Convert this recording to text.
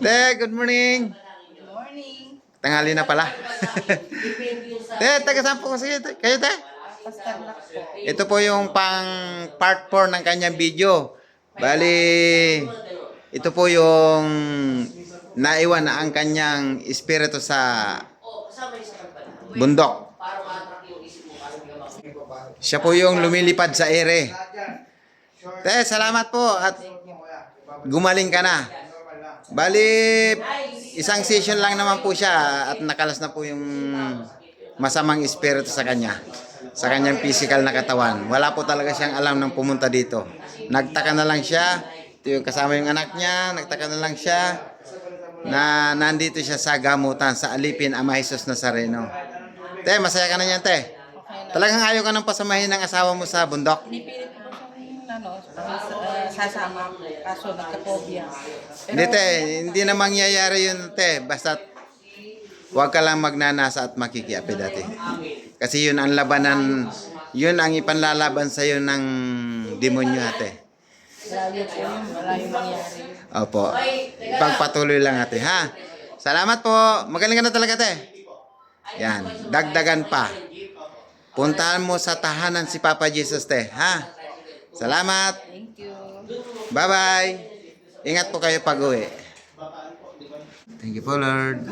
Te, good morning. Good morning. Tanghali na pala. Te, taga saan po kasi kayo, te? Pastor Lac po. Ito po yung pang part 4 ng kanyang video. Bali, ito po yung naiwan na ang kanyang espiritu sa bundok. Siya po yung lumilipad sa ere. Te, salamat po at gumaling ka na. Bali, isang session lang naman po siya at nakalas na po yung masamang espiritu sa kanya. Sa kanyang physical na katawan. Wala po talaga siyang alam nang pumunta dito. Nagtaka na lang siya. Ito yung kasama yung anak niya. Nagtaka na lang siya na nandito siya sa gamutan sa Alipin Ama Jesus Nazareno. Te, masaya ka na yan, te. Okay na. Talagang ayaw ka nang pasamahin ng asawa mo sa bundok. Pinipilit ko siyang sasama. Kaso nagka-phobia. Hindi, te. Hindi na mangyayari yun, te. Basta huwag ka lang magnanasa at makikiapi dati. Kasi yun ang labanan, yun ang ipanlalaban sa'yo ng demonyo, ate. Malayo po yun. Malayo mangyari. Opo. Pagpatuloy lang, ate, ha? Salamat po. Magaling ka na talaga, te. Yan. Dagdagan pa. Puntahan mo sa tahanan si Papa Jesus, te, ha? Salamat. Thank you. Bye-bye. Ingat po kayo pag-uwi. Thank you po, Lord.